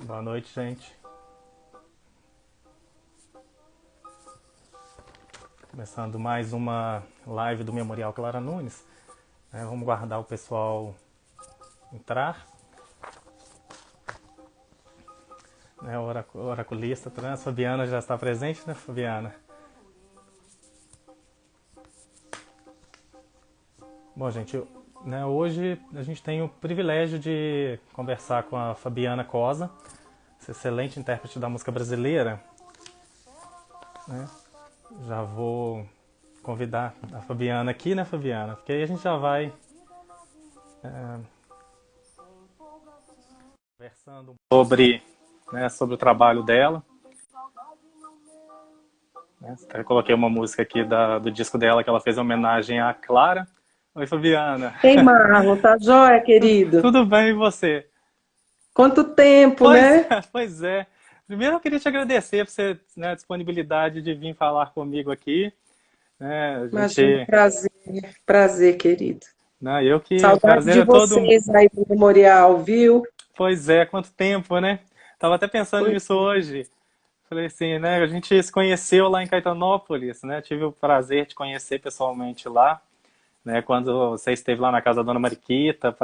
Boa noite, gente. Começando mais uma live do Memorial Clara Nunes. Vamos guardar o pessoal entrar. O oraculista trans, Fabiana já está presente, né, Fabiana? Bom, gente, hoje a gente tem o privilégio de conversar com a Fabiana Cosa, essa excelente intérprete da música brasileira. Já vou convidar a Fabiana aqui, né, Fabiana? Porque aí a gente já vai conversando sobre o trabalho dela. Até coloquei uma música aqui do disco dela que ela fez em homenagem à Clara. Oi, Fabiana. Ei, Marlon, tá joia, querido? Tudo bem e você? Quanto tempo, Pois né? é, pois é. Primeiro eu queria te agradecer por você, a disponibilidade de vir falar comigo aqui. A Imagina, gente, prazer, querido. eu que o Saudade prazer de é todo. vocês aí do Memorial, viu? Pois é, quanto tempo, né? Tava até pensando Pois nisso hoje. Falei assim, a gente se conheceu lá em Caetanópolis, né? Tive o prazer de conhecer pessoalmente lá, quando você esteve lá na casa da Dona Mariquita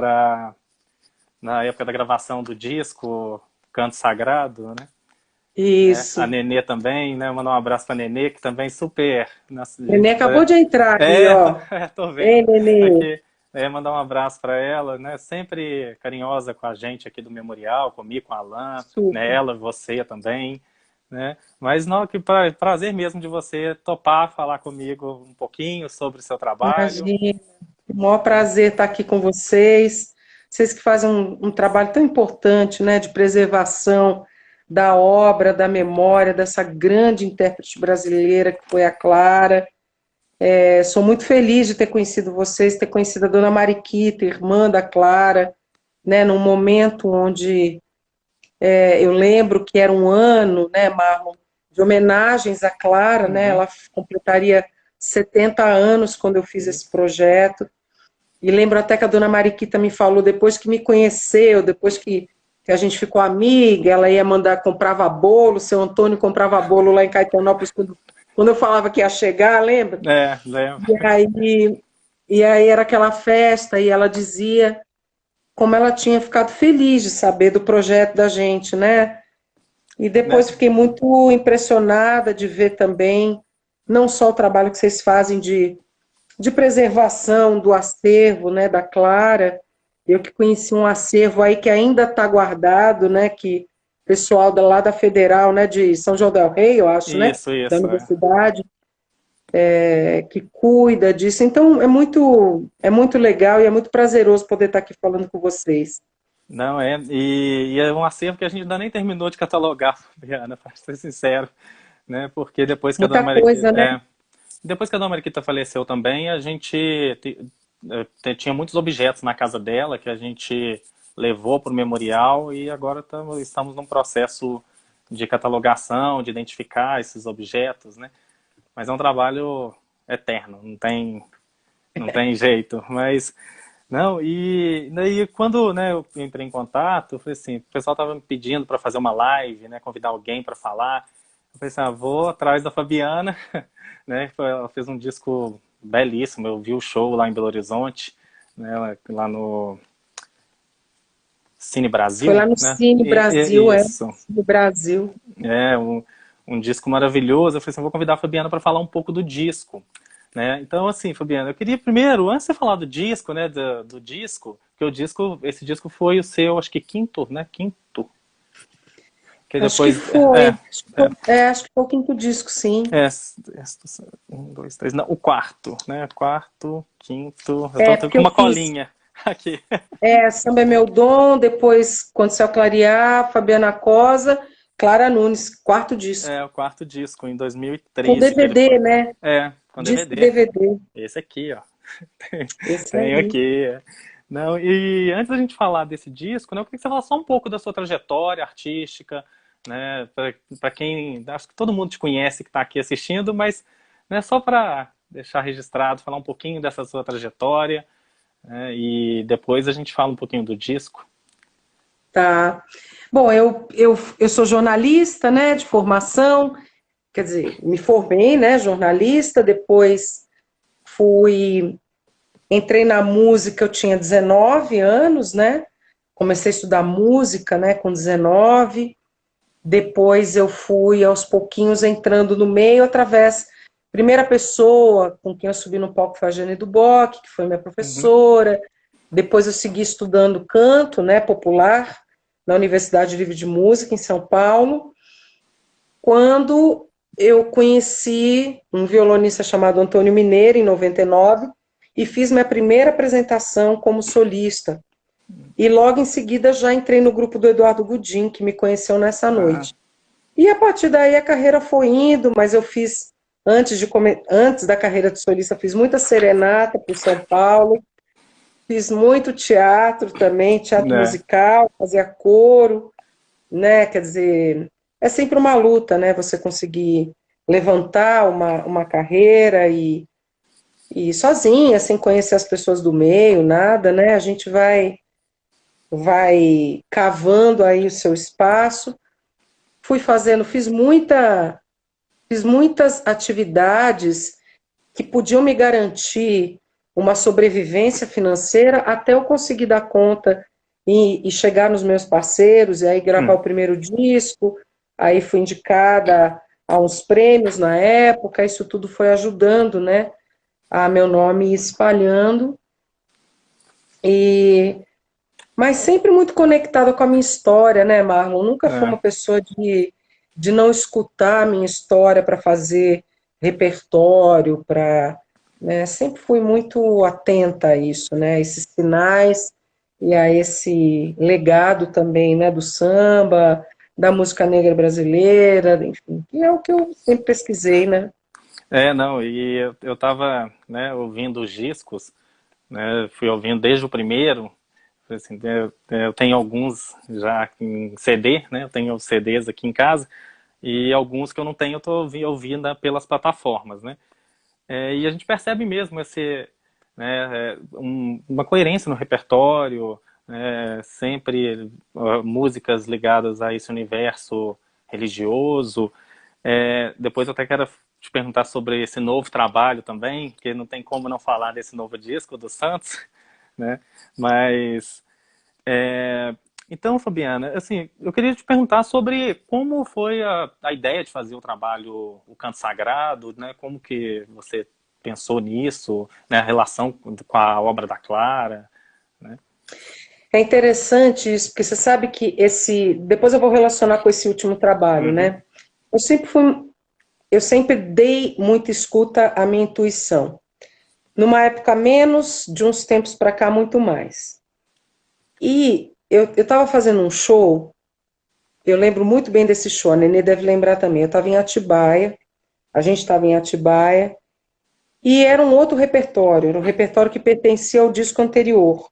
na época da gravação do disco Canto Sagrado, né? A isso. Nenê também, né? Mandar um abraço pra Nenê, que também super. Nossa, Nenê gente, acabou de entrar aí, é, ó. tô Ei, vendo Nenê. aqui. Mandar um abraço para ela, né? Sempre carinhosa com a gente aqui do Memorial, comigo, com a Alan, né? Super. Ela, você também, né? Mas não, que prazer mesmo de você topar falar comigo um pouquinho sobre o seu trabalho. Imagina. O maior prazer estar aqui com vocês. Vocês que fazem um trabalho tão importante, né, de preservação da obra, da memória dessa grande intérprete brasileira que foi a Clara. Sou muito feliz de ter conhecido vocês, ter conhecido a dona Mariquita, irmã da Clara, né, num momento onde eu lembro que era um ano, né, Marlon, de homenagens à Clara, né, Uhum. ela completaria 70 anos quando eu fiz esse Isso. projeto, e lembro até que a dona Mariquita me falou, depois que me conheceu, depois que a gente ficou amiga, ela ia mandar, comprava bolo, seu Antônio comprava bolo lá em Caetanópolis, quando eu falava que ia chegar, lembra? Lembro. E aí, e aí era aquela festa e ela dizia como ela tinha ficado feliz de saber do projeto da gente, né? E Né? depois fiquei muito impressionada de ver também, não só o trabalho que vocês fazem de preservação do acervo, né, da Clara, eu que conheci um acervo aí que ainda está guardado, né, que o pessoal lá da Federal, né, de São João del Rei, eu acho, né, da Isso. universidade, que cuida disso. Então é muito legal e é muito prazeroso poder estar aqui falando com vocês. Não é, e é um acervo que a gente ainda nem terminou de catalogar, Fabiana, para ser sincero, né? Porque Muita coisa, né? depois que a Dona Mariquita faleceu também, a gente tinha muitos objetos na casa dela que a gente levou para o memorial e agora estamos num processo de catalogação, de identificar esses objetos, né? Mas é um trabalho eterno, não tem jeito, mas não, e daí quando, eu entrei em contato, eu falei assim, o pessoal estava me pedindo para fazer uma live, né, convidar alguém para falar. Eu falei assim, vou atrás da Fabiana, né? Ela fez um disco belíssimo, eu vi o show lá em Belo Horizonte, né, lá no Cine Foi Brasil, lá no né? Cine Brasil, Isso, Cine Brasil. é um disco maravilhoso. Eu falei assim, vou convidar a Fabiana para falar um pouco do disco. Então, assim, Fabiana, eu queria primeiro, antes de você falar do disco, do disco, porque esse disco foi o seu, acho que quinto, né? Quinto. Que Acho que depois, foi. Acho que foi o quinto disco, sim. é, um, dois, três, não, o quarto, né? Quarto, quinto, eu tô Porque com eu uma fiz colinha aqui. Samba é Meu Dom, depois Quando o Céu Clarear, Fabiana Cosa, Clara Nunes, quarto disco. É, o quarto disco, em Com 2013 que ele foi. DVD, né? Com Disco DVD. DVD. Esse aqui, ó. Esse Tenho aí. aqui. Não, e antes da gente falar desse disco, eu queria que você falasse só um pouco da sua trajetória artística, né? Para quem, acho que todo mundo te conhece que está aqui assistindo, mas só para deixar registrado, falar um pouquinho dessa sua trajetória, né? E depois a gente fala um pouquinho do disco. Tá. Bom, eu sou jornalista, né, de formação, quer dizer, me formei, né, jornalista, depois entrei na música, eu tinha 19 anos, né, comecei a estudar música, né, com 19, depois eu fui aos pouquinhos entrando no meio através, primeira pessoa com quem eu subi no palco foi a Jane Duboc, que foi minha Uhum. professora, depois eu segui estudando canto, né, popular, na Universidade Livre de Música, em São Paulo, quando eu conheci um violonista chamado Antônio Mineiro, em 99, e fiz minha primeira apresentação como solista. E logo em seguida já entrei no grupo do Eduardo Gudim, que me conheceu nessa Ah, noite. E a partir daí a carreira foi indo, mas eu fiz, antes da carreira de solista, fiz muita serenata por São Paulo, fiz muito teatro também, teatro né? musical, fazia coro, né? Quer dizer, é sempre uma luta, né? Você conseguir levantar uma carreira e sozinha, sem conhecer as pessoas do meio, nada, né? A gente vai cavando aí o seu espaço. Fui fazendo, fiz muitas atividades que podiam me garantir uma sobrevivência financeira até eu conseguir dar conta e chegar nos meus parceiros, e aí gravar Hum. o primeiro disco, aí fui indicada a uns prêmios na época, isso tudo foi ajudando, né, a meu nome ir espalhando, e mas sempre muito conectada com a minha história, né, Marlon? Nunca fui uma É. pessoa de não escutar a minha história para fazer repertório, né, sempre fui muito atenta a isso, né, a esses sinais e a esse legado também, né, do samba, da música negra brasileira, enfim, que é o que eu sempre pesquisei, né? Não, e eu tava, né, ouvindo os discos, né, fui ouvindo desde o primeiro, assim, eu tenho alguns já em CD, né, eu tenho os CDs aqui em casa, e alguns que eu não tenho eu tô ouvindo pelas plataformas, né. E a gente percebe mesmo uma coerência no repertório, sempre músicas ligadas a esse universo religioso. Depois eu até quero te perguntar sobre esse novo trabalho também, porque não tem como não falar desse novo disco do Santos, né? Mas então, Fabiana, assim, eu queria te perguntar sobre como foi a ideia de fazer o trabalho, o Canto Sagrado, né? Como que você pensou nisso, né? A relação com a obra da Clara, né? É interessante isso, porque você sabe que depois eu vou relacionar com esse último trabalho, Uhum, né? Eu sempre fui eu sempre dei muita escuta à minha intuição. Numa época menos, de uns tempos para cá, muito mais. E eu estava fazendo um show, eu lembro muito bem desse show, a Nenê deve lembrar também. Eu estava em Atibaia, a gente estava em Atibaia, e era um outro repertório, era um repertório que pertencia ao disco anterior,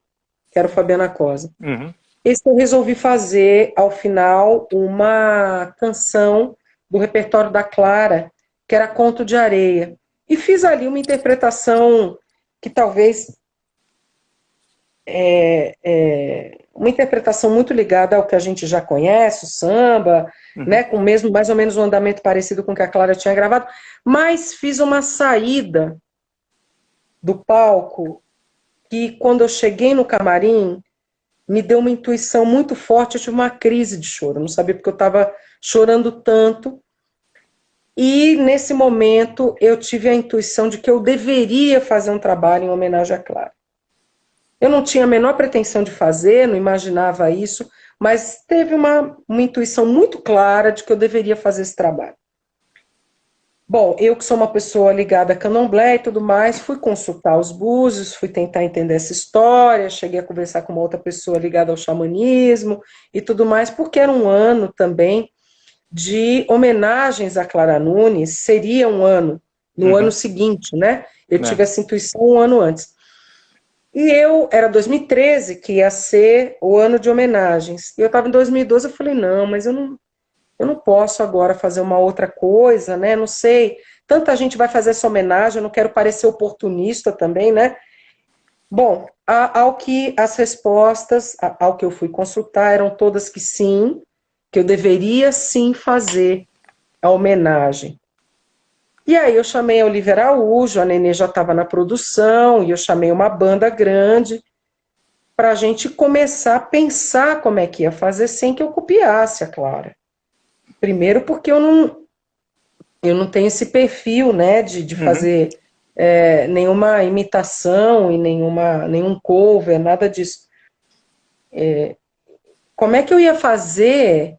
que era o Fabiana Cosa. uhum, Esse eu resolvi fazer, ao final, uma canção do repertório da Clara, que era Conto de Areia. E fiz ali uma interpretação que talvez uma interpretação muito ligada ao que a gente já conhece, o samba, uhum, né, com mesmo mais ou menos um andamento parecido com o que a Clara tinha gravado, mas fiz uma saída do palco que quando eu cheguei no camarim me deu uma intuição muito forte, eu tive uma crise de choro, eu não sabia porque eu estava chorando tanto. E nesse momento eu tive a intuição de que eu deveria fazer um trabalho em homenagem à Clara. Eu não tinha a menor pretensão de fazer, não imaginava isso, mas teve uma intuição muito clara de que eu deveria fazer esse trabalho. Bom, eu que sou uma pessoa ligada a candomblé e tudo mais, fui consultar os búzios, fui tentar entender essa história, cheguei a conversar com uma outra pessoa ligada ao xamanismo e tudo mais, porque era um ano também de homenagens a Clara Nunes, seria um ano, no ano uhum, seguinte, né? Eu tive né? essa intuição um ano antes. E era 2013 que ia ser o ano de homenagens. E eu estava em 2012, eu falei, não, mas eu não posso agora fazer uma outra coisa, né? Não sei. Tanta gente vai fazer essa homenagem, eu não quero parecer oportunista também, né? Bom, ao que as respostas, ao que eu fui consultar, eram todas que sim, que eu deveria sim fazer a homenagem. E aí eu chamei a Olivia Araújo, a Nenê já estava na produção, e eu chamei uma banda grande para a gente começar a pensar como é que ia fazer sem que eu copiasse a Clara. Primeiro porque eu não tenho esse perfil, né, de fazer nenhuma imitação e nenhum cover, nada disso. Como é que eu ia fazer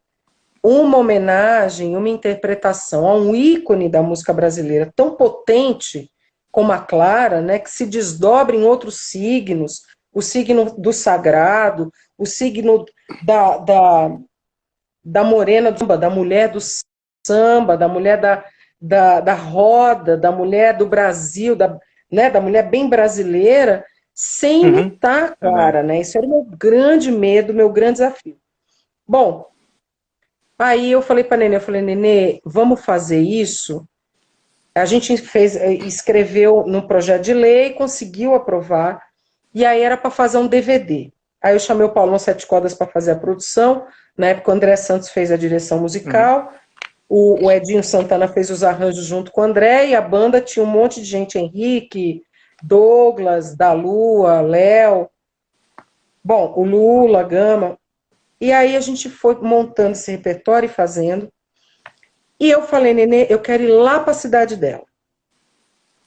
uma homenagem, uma interpretação a um ícone da música brasileira tão potente como a Clara, né, que se desdobra em outros signos, o signo do sagrado, o signo da morena, da mulher do samba, da mulher da roda, da mulher do Brasil, da mulher bem brasileira, sem imitar a Clara, né? Isso era o meu grande medo, meu grande desafio. Bom, aí eu falei para a Nenê, Nenê, vamos fazer isso? A gente escreveu no projeto de lei, conseguiu aprovar, e aí era para fazer um DVD. Aí eu chamei o Paulão Sete Cordas para fazer a produção, na época o André Santos fez a direção musical, o Edinho Santana fez os arranjos junto com o André, e a banda tinha um monte de gente, Henrique, Douglas, Da Lua, Léo, bom, o Lula, Gama, e aí a gente foi montando esse repertório e fazendo, e eu falei, Nenê, eu quero ir lá para a cidade dela.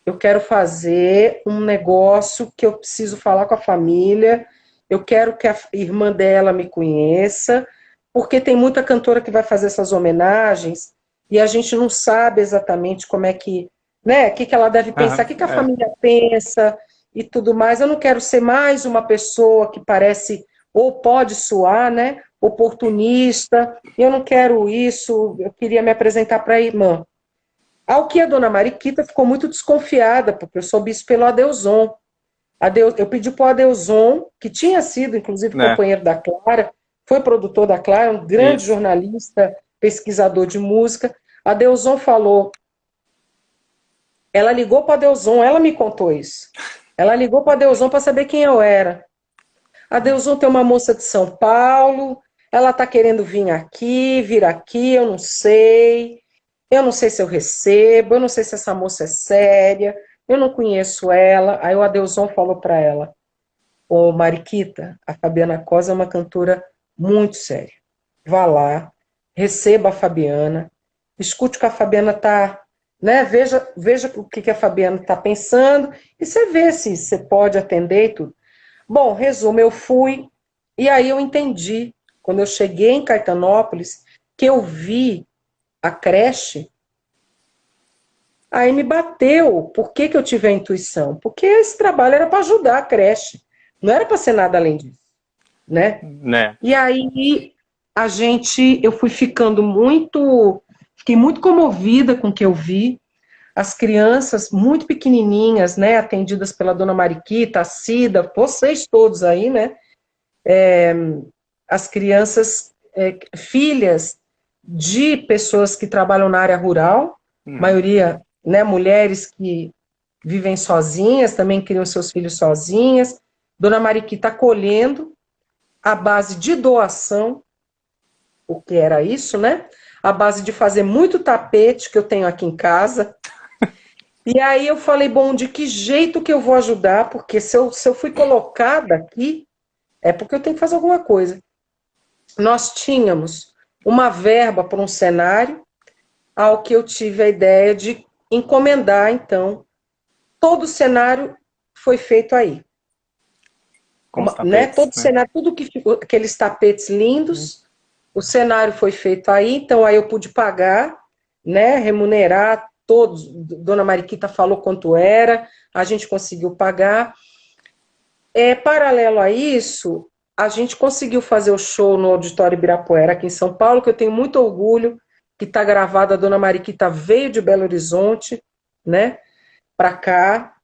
Eu quero fazer um negócio que eu preciso falar com a família, eu quero que a irmã dela me conheça, porque tem muita cantora que vai fazer essas homenagens e a gente não sabe exatamente como é que, né, o que ela deve pensar, o que a família pensa e tudo mais. Eu não quero ser mais uma pessoa que parece, ou pode soar, né, oportunista, eu não quero isso, eu queria me apresentar para a irmã. Ao que a dona Mariquita ficou muito desconfiada, porque eu soube isso pelo Adelson. Eu pedi para o Adelson, que tinha sido, inclusive, companheiro da Clara, foi produtor da Clara, um grande jornalista, pesquisador de música. Adelson falou, ela ligou para o Adelson, ela me contou isso. Ela ligou para o Adelson para saber quem eu era. A Adelson tem uma moça de São Paulo, ela está querendo vir aqui, eu não sei. Eu não sei se eu recebo, eu não sei se essa moça é séria, eu não conheço ela. Aí o Adelson falou para ela, ô Mariquita, a Fabiana Cosa é uma cantora muito séria. Vá lá, receba a Fabiana, escute o que a Fabiana está, né? Veja o que a Fabiana está pensando, e você vê se você pode atender e tudo. Bom, resumo, eu fui, e aí eu entendi, quando eu cheguei em Caetanópolis, que eu vi a creche, aí me bateu. Por que eu tive a intuição? Porque esse trabalho era para ajudar a creche, não era para ser nada além disso, né? E aí eu fui fiquei muito comovida com o que eu vi, as crianças muito pequenininhas, né, atendidas pela dona Mariquita, a Cida, vocês todos aí, né? As crianças, filhas de pessoas que trabalham na área rural, maioria, né, mulheres que vivem sozinhas, também criam seus filhos sozinhas. Dona Mariquita acolhendo à base de doação, o que era isso, né? A base de fazer muito tapete que eu tenho aqui em casa. E aí eu falei, bom, de que jeito que eu vou ajudar? Porque se eu fui colocada aqui, é porque eu tenho que fazer alguma coisa. Nós tínhamos uma verba para um cenário, ao que eu tive a ideia de encomendar, então, todo o cenário foi feito aí. Tapetes, todo o cenário, tudo que ficou, aqueles tapetes lindos, o cenário foi feito aí, então aí eu pude pagar, né, remunerar todos, dona Mariquita falou quanto era, a gente conseguiu pagar. Paralelo a isso, a gente conseguiu fazer o show no Auditório Ibirapuera, aqui em São Paulo, que eu tenho muito orgulho, que está gravada, a dona Mariquita veio de Belo Horizonte, né, para cá,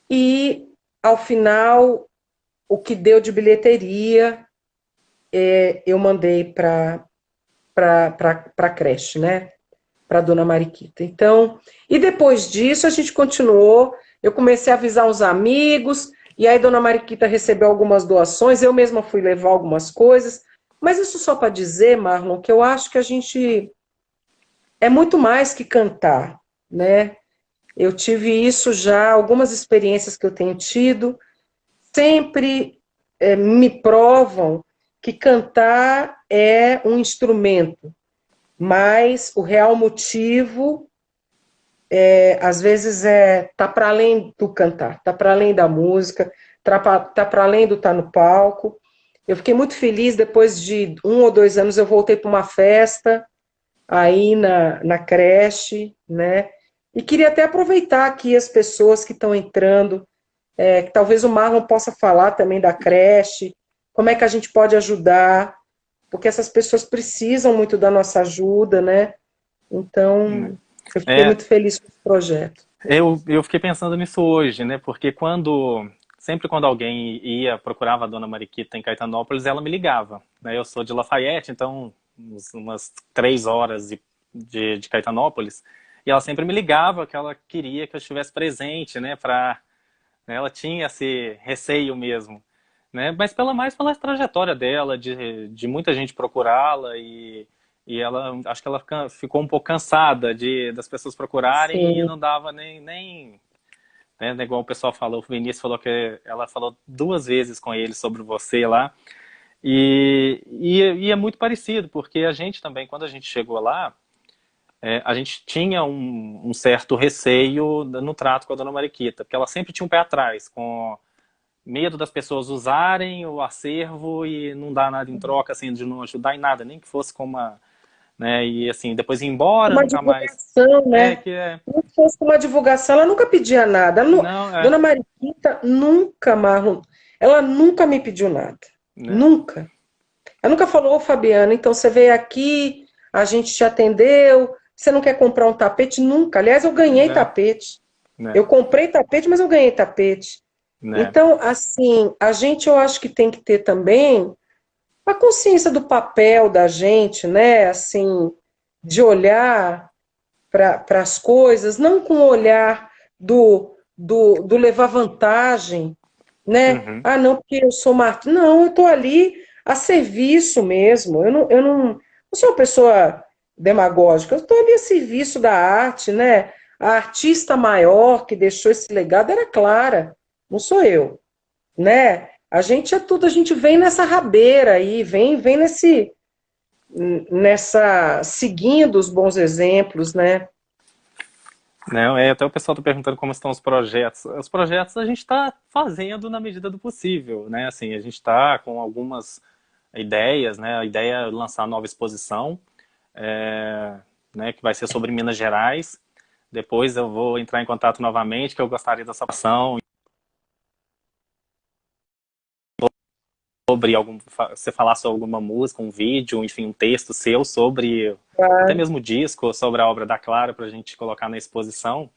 e ao final, o que deu de bilheteria, eu mandei para a creche, né, para a dona Mariquita. Então, e depois disso a gente continuou, eu comecei a avisar os amigos, e aí Dona Mariquita recebeu algumas doações, eu mesma fui levar algumas coisas, mas isso só para dizer, Marlon, que eu acho que a gente é muito mais que cantar, né? Eu tive isso já, algumas experiências que eu tenho tido, sempre me provam que cantar é um instrumento, mas o real motivo, às vezes, tá para além do cantar, tá para além da música, tá para além do estar no palco. Eu fiquei muito feliz, depois de 1 ou 2 anos, eu voltei para uma festa aí na creche, né? E queria até aproveitar aqui as pessoas que estão entrando, que talvez o Marlon possa falar também da creche, como é que a gente pode ajudar, porque essas pessoas precisam muito da nossa ajuda, né? Então, eu fiquei É, muito feliz com esse projeto. eu fiquei pensando nisso hoje, né? Porque sempre quando alguém procurava a Dona Mariquita em Caetanópolis, ela me ligava, né? Eu sou de Lafayette, então umas 3 horas de Caetanópolis, e ela sempre me ligava que ela queria que eu estivesse presente, né? Né, ela tinha esse receio mesmo, né? Mas mais pela trajetória dela, de muita gente procurá-la e ela, acho que ela ficou um pouco cansada das pessoas procurarem e Sim. não dava nem, né, igual o pessoal falou, o Vinícius falou que ela falou 2 vezes com ele sobre você lá, e é muito parecido, porque a gente também, quando a gente chegou lá, a gente tinha um certo receio no trato com a Dona Mariquita, porque ela sempre tinha um pé atrás, com medo das pessoas usarem o acervo e não dar nada em troca, assim, de não ajudar em nada, nem que fosse com uma, né, e assim, depois ir embora, Uma nunca mais. divulgação, É né? que é. Se fosse uma divulgação, ela nunca pedia nada. Não, Dona Mariquita nunca, Marlon, ela nunca me pediu nada. né, Nunca. Ela nunca falou, ô Fabiana, então você veio aqui, a gente te atendeu, você não quer comprar um tapete? Nunca. Aliás, eu ganhei né, tapete. né, Eu comprei tapete, mas eu ganhei tapete. né. Então, assim, a gente eu acho que tem que ter também a consciência do papel da gente, né? Assim, de olhar para as coisas, não com o olhar do levar vantagem, né? Uhum, Ah, não, porque eu sou Marta. Não, eu estou ali a serviço mesmo. Eu não sou uma pessoa demagógica, eu estou ali a serviço da arte, né? A artista maior que deixou esse legado era Clara, não sou eu, né? A gente é tudo, a gente vem nessa rabeira aí, vem nessa seguindo os bons exemplos, né? não, até o pessoal está perguntando como estão os projetos. Os projetos a gente está fazendo na medida do possível, né? Assim, a gente está com algumas ideias, né? A ideia é lançar nova exposição, é, né, que vai ser sobre Minas Gerais. Depois eu vou entrar em contato novamente, que eu gostaria dessa ação sobre você falar sobre alguma música, um vídeo, enfim, um texto seu sobre até mesmo o disco, sobre a obra da Clara para a gente colocar na exposição.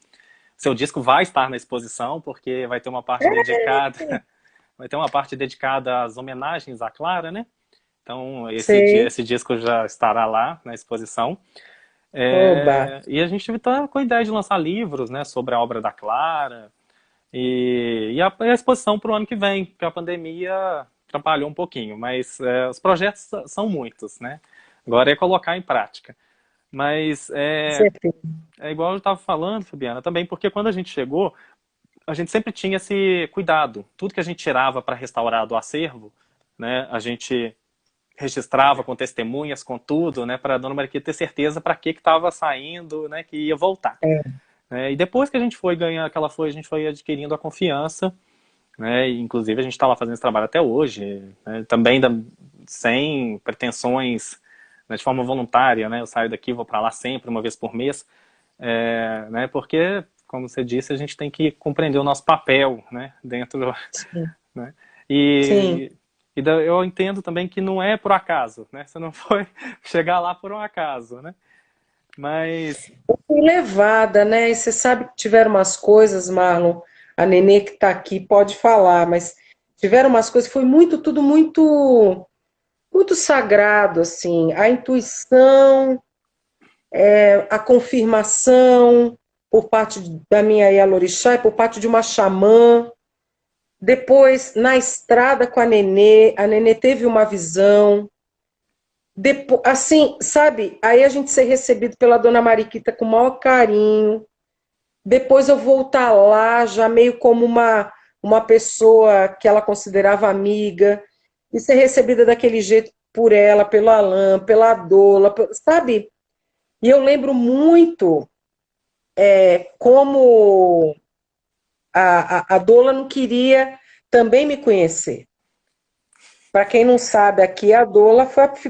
Seu disco vai estar na exposição porque vai ter uma parte dedicada, vai ter uma parte dedicada às homenagens à Clara, né? Então Sei. esse disco já estará lá na exposição. Oba. E a gente está com a ideia de lançar livros, né, sobre a obra da Clara e a exposição para o ano que vem, porque a pandemia atrapalhou um pouquinho, mas os projetos são muitos, né? Agora é colocar em prática. Mas Certeza. é igual eu estava falando, Fabiana, também porque quando a gente chegou, a gente sempre tinha esse cuidado. Tudo que a gente tirava para restaurar do acervo, né, a gente registrava com testemunhas, com tudo, né, para a Dona Mariquita ter certeza para que estava saindo, né, que ia voltar. É. E depois que a gente foi ganhar, a gente foi adquirindo a confiança, né, e inclusive a gente está lá fazendo esse trabalho até hoje, né, também sem pretensões, né, de forma voluntária, né, eu saio daqui, vou para lá sempre, uma vez por mês, né, porque, como você disse, a gente tem que compreender o nosso papel, né, dentro, Sim. né, Sim. e, eu entendo também que não é por acaso, né, você não foi chegar lá por um acaso, né, mas, Fui levada, né? E você sabe que tiveram umas coisas, Marlon, a Nenê que está aqui pode falar, mas tiveram umas coisas, foi tudo muito, muito sagrado, assim. A intuição, a confirmação por parte da minha Yalorixá e por parte de uma xamã, Depois, na estrada com a Nenê teve uma visão. Depois, assim, sabe? Aí a gente ser recebido pela dona Mariquita com o maior carinho. Depois eu voltar lá, já meio como uma pessoa que ela considerava amiga, e ser recebida daquele jeito por ela, pelo Alain, pela Dola, sabe? E eu lembro muito como a Dola não queria também me conhecer. Para quem não sabe, aqui a Dola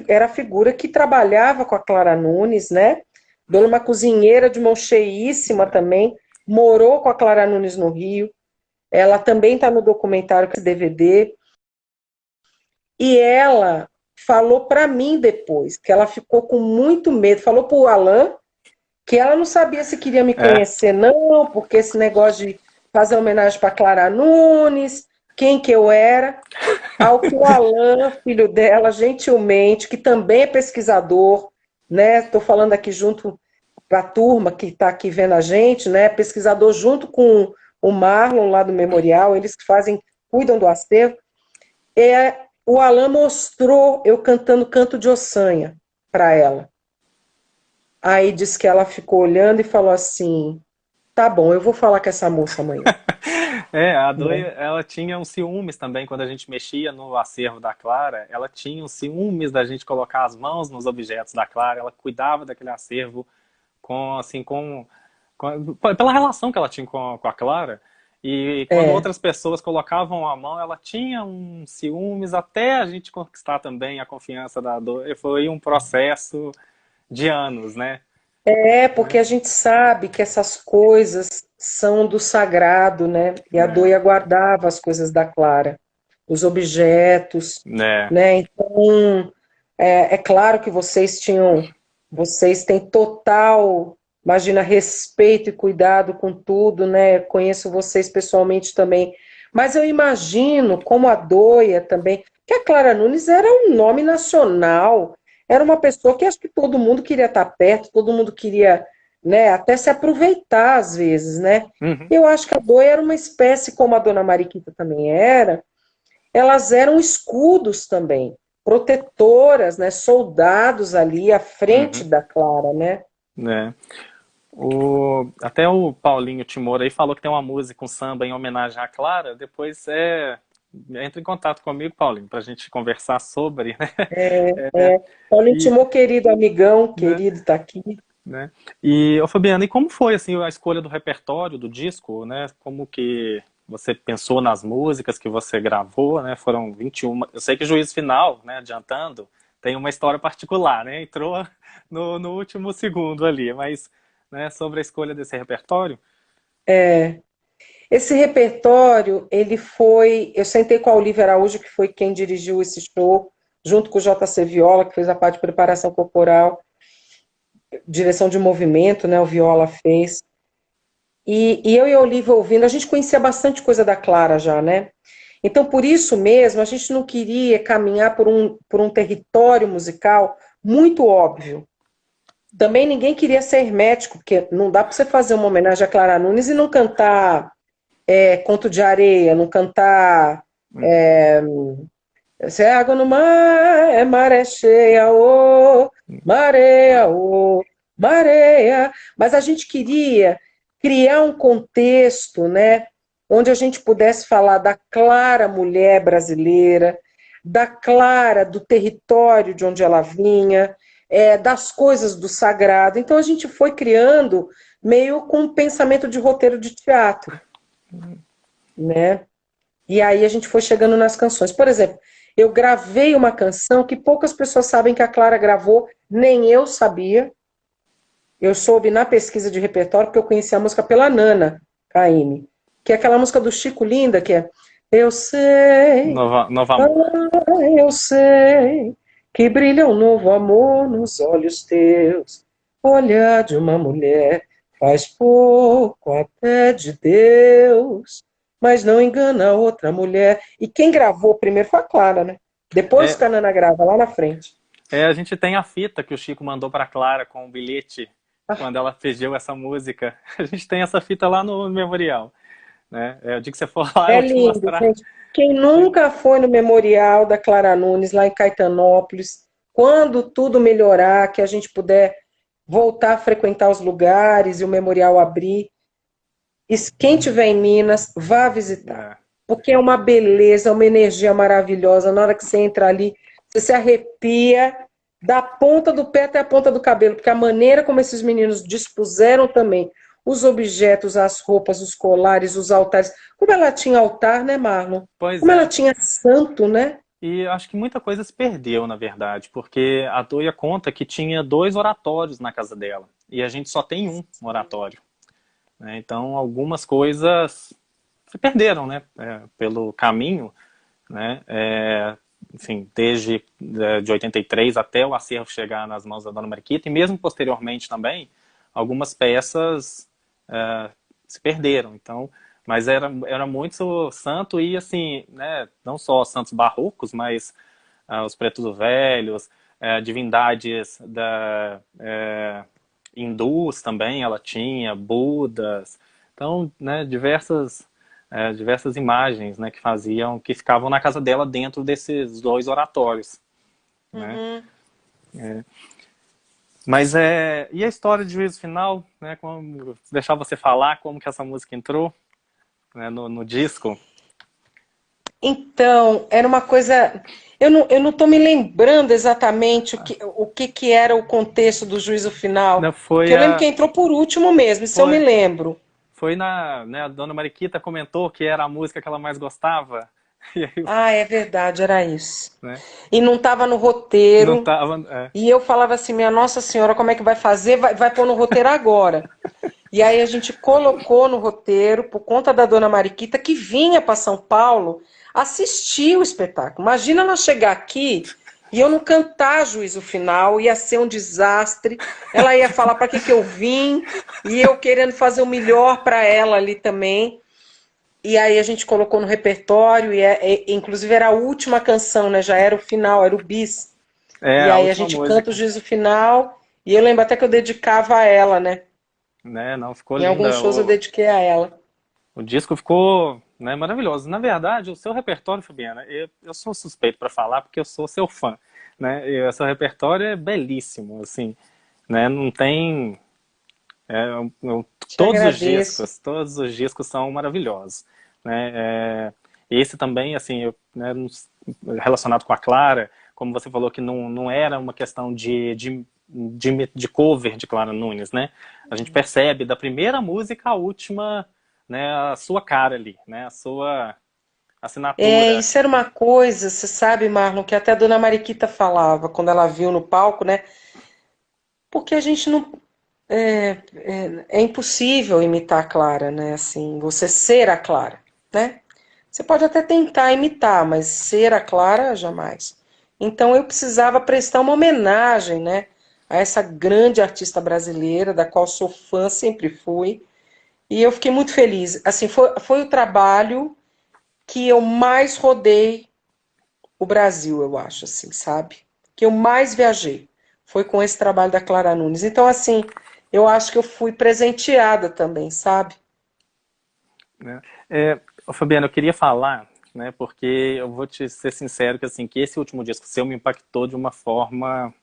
era a figura que trabalhava com a Clara Nunes, né? Dola é uma cozinheira de mão cheíssima também, morou com a Clara Nunes no Rio. Ela também está no documentário, que é esse DVD. E ela falou para mim depois, que ela ficou com muito medo. Falou para o Alain que ela não sabia se queria me É, conhecer, não, porque esse negócio de fazer homenagem para Clara Nunes, quem que eu era. Ao que o Alain, filho dela, gentilmente, que também é pesquisador, né? Estou falando aqui junto para a turma que está aqui vendo a gente, né? Pesquisador junto com o Marlon lá do Memorial, eles que fazem, cuidam do acervo. O Alain mostrou eu cantando Canto de Ossanha para ela. Aí disse que ela ficou olhando e falou assim: tá bom, eu vou falar com essa moça amanhã. a Doi, Né? ela tinha uns ciúmes também quando a gente mexia no acervo da Clara. Ela tinha uns ciúmes da gente colocar as mãos nos objetos da Clara. Ela cuidava daquele acervo com, assim, pela relação que ela tinha com a Clara. E quando É, outras pessoas colocavam a mão, ela tinha uns ciúmes até a gente conquistar também a confiança da Doi. Foi um processo de anos, né? porque a gente sabe que essas coisas são do sagrado, né? E a É, Doia guardava as coisas da Clara, os objetos, né? né? Então, é claro que vocês têm total, imagina, respeito e cuidado com tudo, né? Conheço vocês pessoalmente também, mas eu imagino como a Doia também, que a Clara Nunes era um nome nacional, era uma pessoa que acho que todo mundo queria estar perto, todo mundo queria, né, até se aproveitar às vezes, né? Uhum. Eu acho que a Doia era uma espécie, como a Dona Mariquita também era, elas eram escudos também, protetoras, né, soldados ali à frente Uhum. da Clara, né? Né? Até o Paulinho Timor aí falou que tem uma música, um samba em homenagem à Clara. Depois entra em contato comigo, Paulinho, para a gente conversar sobre, né? Paulo E, Timor, querido amigão, né? querido, tá aqui. Né? E, Fabiana, e como foi assim a escolha do repertório do disco, né? Como que você pensou nas músicas que você gravou, né? Foram 21. Eu sei que Juízo Final, né, adiantando, tem uma história particular, né? Entrou no último segundo ali, mas, né, sobre a escolha desse repertório. Esse repertório, ele foi. Eu sentei com a Olivia Araújo, que foi quem dirigiu esse show, junto com o JC Viola, que fez a parte de preparação corporal, direção de movimento, né? O Viola fez. E eu e a Olivia ouvindo, a gente conhecia bastante coisa da Clara já, né? Então, por isso mesmo, a gente não queria caminhar por um território musical muito óbvio. Também ninguém queria ser hermético, porque não dá para você fazer uma homenagem a Clara Nunes e não cantar Conto de Areia, não cantar Uhum. Se é água no mar, é maré cheia, ô, mareia, ô, mareia. Mas a gente queria criar um contexto, né, onde a gente pudesse falar da Clara mulher brasileira, da Clara do território de onde ela vinha, das coisas do sagrado. Então a gente foi criando meio com um pensamento de roteiro de teatro, né? E aí a gente foi chegando nas canções. Por exemplo, eu gravei uma canção que poucas pessoas sabem que a Clara gravou, nem eu sabia. Eu soube na pesquisa de repertório, porque eu conheci a música pela Nana Caymmi, que é aquela música do Chico Linda, que é Eu sei, Novo ah, Amor. eu sei, que brilha um novo amor nos olhos teus. Olhar de uma mulher faz pouco até de Deus, mas não engana a outra mulher. E quem gravou primeiro foi a Clara, né? Depois que É, a Nana grava lá na frente. a gente tem a fita que o Chico mandou para Clara com o bilhete Ah, quando ela pediu essa música. A gente tem essa fita lá no memorial. né? O dia que você for lá, eu É vou te lindo, mostrar. gente. Quem nunca foi no Memorial da Clara Nunes, lá em Caetanópolis, quando tudo melhorar, que a gente puder voltar a frequentar os lugares e o memorial abrir, quem tiver em Minas, vá visitar. É, Porque é uma beleza, é uma energia maravilhosa. Na hora que você entra ali, você se arrepia da ponta do pé até a ponta do cabelo, porque a maneira como esses meninos dispuseram também os objetos, as roupas, os colares, os altares. Como ela tinha altar, né, Marlon? pois Como ela é. tinha santo, né? E acho que muita coisa se perdeu, na verdade, porque a Doia conta que tinha 2 oratórios na casa dela, e a gente só tem um oratório, né? Então, algumas coisas se perderam, né, pelo caminho, né? Enfim, desde de 83 até o acervo chegar nas mãos da Dona Mariquita, e mesmo posteriormente também, algumas peças se perderam. Então, mas era muito santo e assim, né, não só santos barrocos, mas os pretos velhos, divindades hindus também ela tinha, Budas, então, né, diversas imagens, né, que ficavam na casa dela dentro desses 2 oratórios, né? Uhum. Mas e a história de Juízo Final, né? Como, deixar você falar como que essa música entrou, né, no disco. Então, era uma coisa. Eu não estou me lembrando exatamente o que era o contexto do juízo Né, final, porque foi eu lembro que a entrou por último mesmo, isso eu me foi lembro. foi né, a Dona Mariquita comentou que era a música que ela mais gostava. E aí, Ah, é verdade, era isso. né, E não estava no não roteiro, tava, e eu falava assim, minha Nossa Senhora, como é que vai fazer? Vai pôr no roteiro agora. E aí a gente colocou no roteiro, por conta da Dona Mariquita, que vinha para São Paulo assistir o espetáculo. Imagina ela chegar aqui e eu não cantar juízo final, ia ser um desastre. Ela ia falar para que eu vim, e eu querendo fazer o melhor para ela ali também. E aí a gente colocou no repertório, inclusive era a última canção, né? Já era o final, era o bis. E a aí a última gente canta o música, juízo final, e eu lembro até que eu dedicava a ela, né? né? Não, ficou Em alguns linda. shows eu dediquei a ela. O disco ficou, né, maravilhoso. Na verdade, o seu repertório, Fabiana, eu sou suspeito para falar porque eu sou seu fã, né? E o seu repertório é belíssimo, assim, né? Não tem é, eu- Te agradeço. todos os discos são maravilhosos, né? Esse também, assim, né, relacionado com a Clara, como você falou que não era uma questão de cover de Clara Nunes, né? A gente percebe da primeira música à última, né, a sua cara ali, né? A sua assinatura. Isso era uma coisa, você sabe, Marlon, que até a dona Mariquita falava quando ela viu no palco, né? Porque a gente não. É impossível imitar a Clara, né? Assim, você ser a Clara, né? Você pode até tentar imitar, mas ser a Clara, jamais. Então eu precisava prestar uma homenagem, né? A essa grande artista brasileira, da qual sou fã, sempre fui. E eu fiquei muito feliz. Assim, foi o trabalho que eu mais rodei o Brasil, eu acho, assim, sabe? Que eu mais viajei. Foi com esse trabalho da Clara Nunes. Então, assim, eu acho que eu fui presenteada também, sabe? Né? Ô, Fabiano, eu queria falar, né, porque eu vou te ser sincero que, assim, que esse último disco seu me impactou de uma forma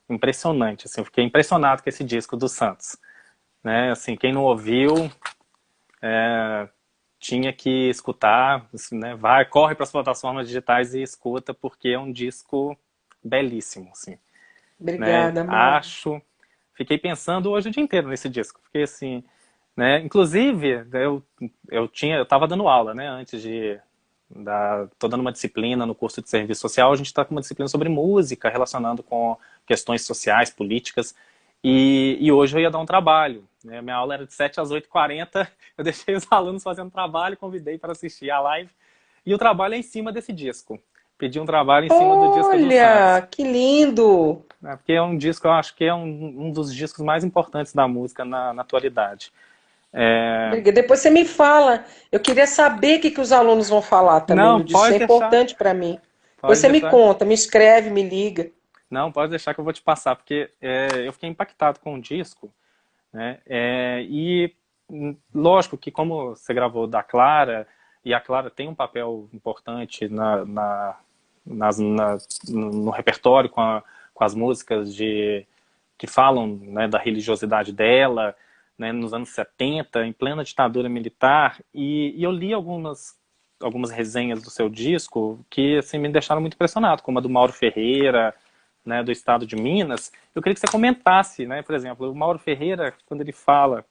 impressionante, assim, eu fiquei impressionado com esse disco do Santos, né, assim, quem não ouviu tinha que escutar, assim, né, corre para as plataformas digitais e escuta, porque é um disco belíssimo, assim, né, Obrigada, Marlon. fiquei pensando hoje o dia inteiro nesse disco, porque assim, né, inclusive eu estava dando aula, né, antes tô dando uma disciplina no curso de serviço social, a gente está com uma disciplina sobre música, relacionando com questões sociais, políticas, e hoje eu ia dar um trabalho, né, minha aula era de 7 às 8h40, eu deixei os alunos fazendo trabalho, convidei para assistir a live, e o trabalho é em cima desse disco, pedi um trabalho em cima do disco do Santos, Olha, que lindo! né, porque é um disco, eu acho que é um dos discos mais importantes da música na atualidade. É, Obrigada. Depois você me fala. Eu queria saber o que os alunos vão falar também não, do disco. Isso é importante para mim. Depois pode você me deixar. conta, me escreve, me liga. Não, pode deixar que eu vou te passar, porque eu fiquei impactado com o disco, né? lógico que como você gravou da Clara, e a Clara tem um papel importante no repertório com as músicas que falam, né, da religiosidade dela, né, nos anos 70, em plena ditadura militar, e eu li algumas resenhas do seu disco que assim, me deixaram muito impressionado, como a do Mauro Ferreira, né, do estado de Minas. Eu queria que você comentasse, né, por exemplo, o Mauro Ferreira, quando ele fala,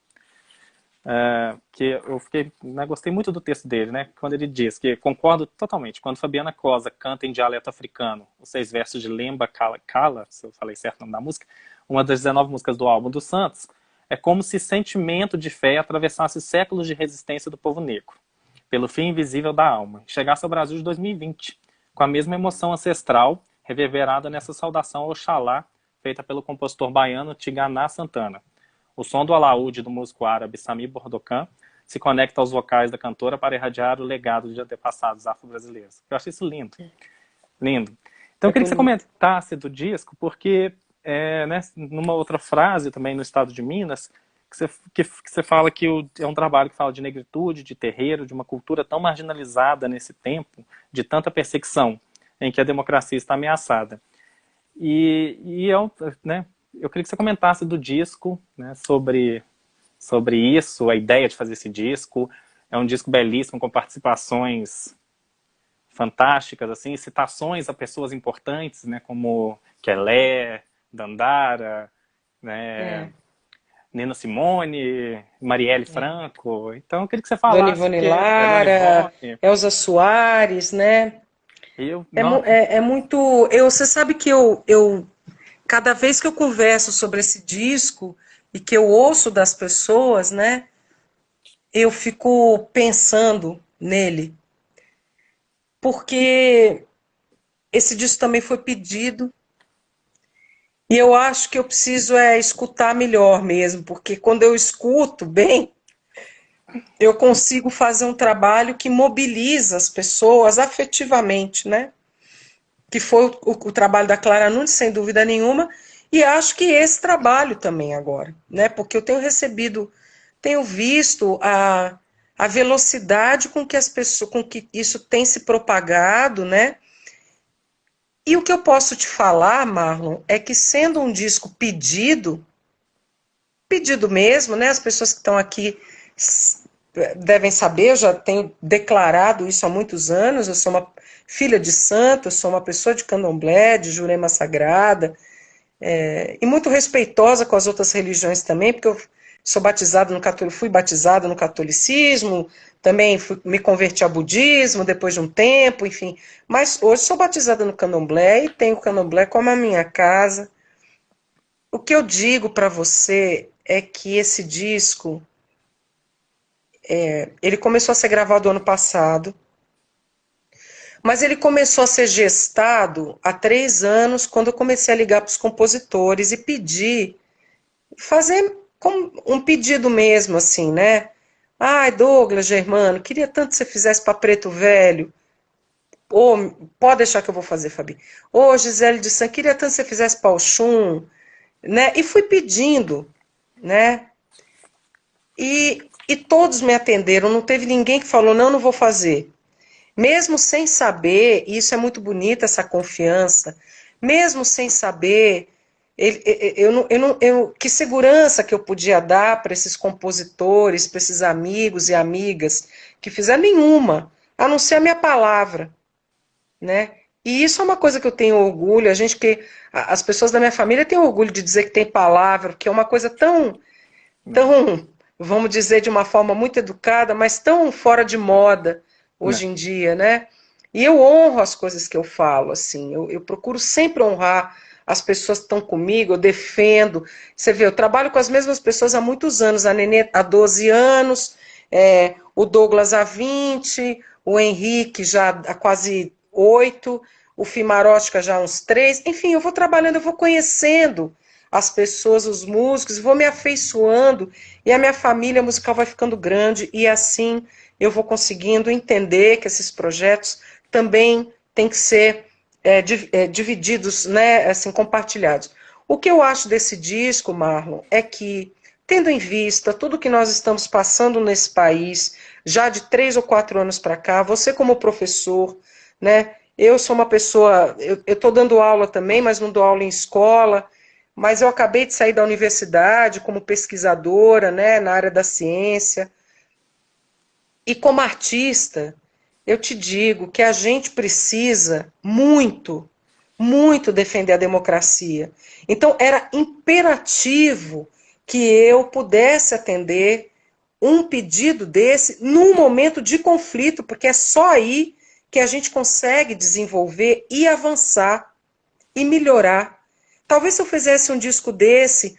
que eu fiquei, né, gostei muito do texto dele, né, quando ele diz que concordo totalmente, quando Fabiana Cosa canta em dialeto africano os 6 versos de Lemba Kala Kala, se eu falei certo o nome da música, uma das 19 músicas do álbum do Santos, é como se sentimento de fé atravessasse séculos de resistência do povo negro, pelo fim invisível da alma, e chegasse ao Brasil de 2020, com a mesma emoção ancestral reverberada nessa saudação ao Oxalá, feita pelo compositor baiano Tiganá Santana. O som do alaúde do músico árabe Sami Bordocan se conecta aos vocais da cantora para irradiar o legado de antepassados afro-brasileiros. Eu achei isso lindo. Lindo. Então eu queria que você comentasse do disco, porque né, numa outra frase também no estado de Minas, que você fala que é um trabalho que fala de negritude, de terreiro, de uma cultura tão marginalizada nesse tempo, de tanta perseguição, em que a democracia está ameaçada. Né, eu queria que você comentasse do disco, né, sobre isso, a ideia de fazer esse disco. É um disco belíssimo, com participações fantásticas, assim, citações a pessoas importantes, né, como Kelé, Dandara, né, Nina Simone, Marielle Franco. Então eu queria que você Dona falasse, Ivone porque Dona Lara, Ivone, Elza Soares, né? não, É muito... Você sabe que cada vez que eu converso sobre esse disco e que eu ouço das pessoas, né, eu fico pensando nele, porque esse disco também foi pedido e eu acho que eu preciso escutar melhor mesmo, porque quando eu escuto bem, eu consigo fazer um trabalho que mobiliza as pessoas afetivamente, né? Que foi o trabalho da Clara Nunes, sem dúvida nenhuma, e acho que esse trabalho também agora, né? Porque eu tenho visto a velocidade com que as pessoas, com que isso tem se propagado, né? E o que eu posso te falar, Marlon, é que sendo um disco pedido mesmo, né? As pessoas que estão aqui devem saber, eu já tenho declarado isso há muitos anos, eu sou uma filha de santo, eu sou uma pessoa de candomblé, de Jurema Sagrada, e muito respeitosa com as outras religiões também, porque eu sou batizado fui batizada no catolicismo, também me converti ao budismo depois de um tempo, enfim, mas hoje sou batizada no candomblé e tenho o candomblé como a minha casa. O que eu digo para você é que esse disco, ele começou a ser gravado ano passado, mas ele começou a ser gestado há 3 anos, quando eu comecei a ligar para os compositores e fazer um pedido mesmo, assim, né? Ai, Douglas Germano, queria tanto que você fizesse para Preto Velho. Ô, pode deixar que eu vou fazer, Fabi. Ô, Gisele de San, queria tanto que você fizesse para Oxum, né? E fui pedindo, né? E todos me atenderam, não teve ninguém que falou, não vou fazer. Mesmo sem saber, e isso é muito bonito, essa confiança, mesmo sem saber, que segurança que eu podia dar para esses compositores, para esses amigos e amigas que fizeram nenhuma, a não ser a minha palavra, né? E isso é uma coisa que eu tenho orgulho, as pessoas da minha família têm orgulho de dizer que tem palavra, porque é uma coisa tão, vamos dizer de uma forma muito educada, mas tão fora de moda hoje em dia, né? E eu honro as coisas que eu falo, assim, eu procuro sempre honrar as pessoas que estão comigo, eu defendo. Você vê, eu trabalho com as mesmas pessoas há muitos anos, a Nenê há 12 anos, o Douglas há 20, o Henrique já há quase 8, o Fimarótica já há uns 3, enfim, eu vou trabalhando, eu vou conhecendo as pessoas, os músicos, vou me afeiçoando, e a minha família musical vai ficando grande, e assim eu vou conseguindo entender que esses projetos também têm que ser divididos, né, assim, compartilhados. O que eu acho desse disco, Marlon, é que tendo em vista tudo que nós estamos passando nesse país, já de 3 ou 4 anos para cá, você como professor, né? Eu sou uma pessoa, eu estou dando aula também, mas não dou aula em escola, mas eu acabei de sair da universidade como pesquisadora, né, na área da ciência, e como artista, eu te digo que a gente precisa muito, muito defender a democracia. Então, era imperativo que eu pudesse atender um pedido desse num momento de conflito, porque é só aí que a gente consegue desenvolver e avançar e melhorar. Talvez se eu fizesse um disco desse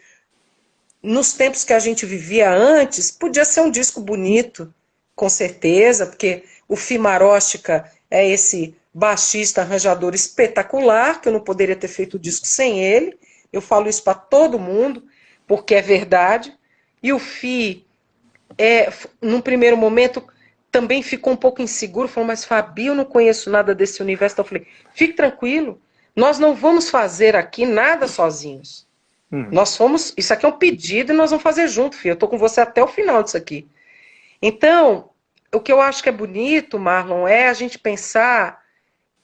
nos tempos que a gente vivia antes, podia ser um disco bonito, com certeza, porque o Fimaróstica é esse baixista, arranjador espetacular, que eu não poderia ter feito o disco sem ele. Eu falo isso para todo mundo, porque é verdade. E o Fi, num primeiro momento, também ficou um pouco inseguro, falou, mas Fabi, eu não conheço nada desse universo. Então eu falei, fique tranquilo, nós não vamos fazer aqui nada sozinhos. Nós fomos, isso aqui é um pedido e nós vamos fazer junto, filho. Eu tô com você até o final disso aqui. Então, o que eu acho que é bonito, Marlon, é a gente pensar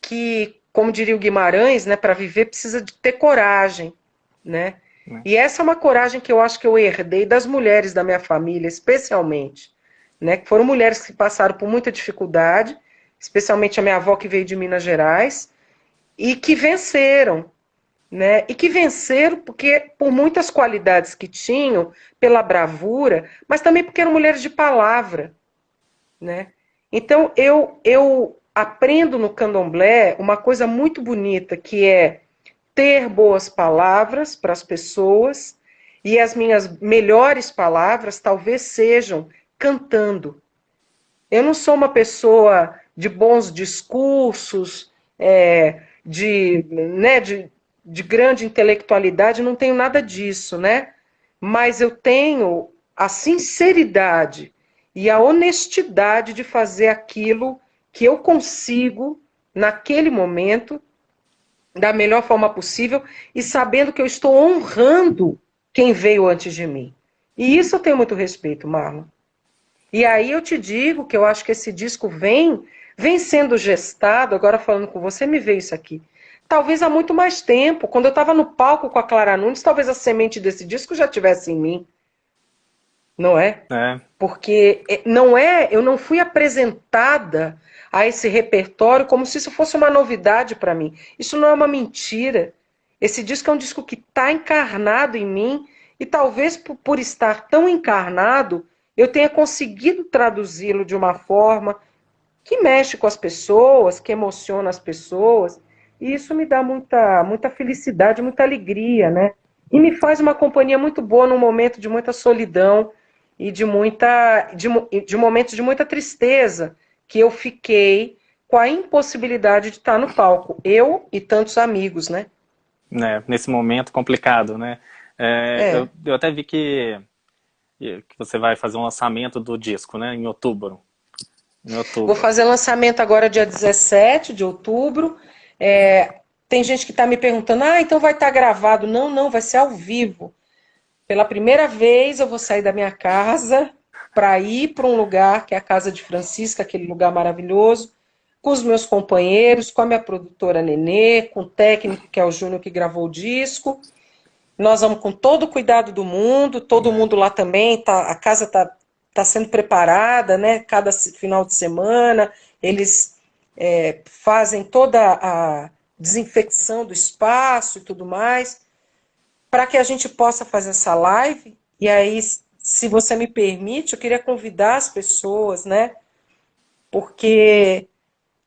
que, como diria o Guimarães, né, para viver precisa de ter coragem, né? E essa é uma coragem que eu acho que eu herdei das mulheres da minha família, especialmente, né? Que foram mulheres que passaram por muita dificuldade, especialmente a minha avó que veio de Minas Gerais, e que venceram, né? E que venceram porque por muitas qualidades que tinham, pela bravura, mas também porque eram mulheres de palavra, né? Então eu aprendo no candomblé uma coisa muito bonita, que é ter boas palavras para as pessoas, e as minhas melhores palavras talvez sejam cantando. Eu não sou uma pessoa de bons discursos, de grande intelectualidade, não tenho nada disso, né? Mas eu tenho a sinceridade e a honestidade de fazer aquilo que eu consigo naquele momento, da melhor forma possível, e sabendo que eu estou honrando quem veio antes de mim. E isso eu tenho muito respeito, Marlon. E aí eu te digo que eu acho que esse disco vem sendo gestado, agora falando com você, me veio isso aqui. Talvez há muito mais tempo, quando eu estava no palco com a Clara Nunes, talvez a semente desse disco já estivesse em mim. Não é? Porque eu não fui apresentada a esse repertório como se isso fosse uma novidade para mim. Isso não é uma mentira. Esse disco é um disco que está encarnado em mim, e talvez por estar tão encarnado, eu tenha conseguido traduzi-lo de uma forma que mexe com as pessoas, que emociona as pessoas, e isso me dá muita, muita felicidade, muita alegria, né? E me faz uma companhia muito boa num momento de muita solidão e de momentos de muita tristeza, que eu fiquei com a impossibilidade de estar no palco, eu e tantos amigos, né? Nesse momento complicado, né? Eu até vi que você vai fazer um lançamento do disco, né? Em outubro. Vou fazer lançamento agora dia 17 de outubro. Tem gente que está me perguntando, então vai estar gravado. Não, não, vai ser ao vivo. Pela primeira vez eu vou sair da minha casa para ir para um lugar que é a Casa de Francisca, aquele lugar maravilhoso, com os meus companheiros, com a minha produtora Nenê, com o técnico que é o Júnior que gravou o disco. Nós vamos com todo o cuidado do mundo, todo mundo lá também, a casa está sendo preparada, né? Cada final de semana, eles fazem toda a desinfecção do espaço e tudo mais, para que a gente possa fazer essa live. E aí, se você me permite, eu queria convidar as pessoas, né? Porque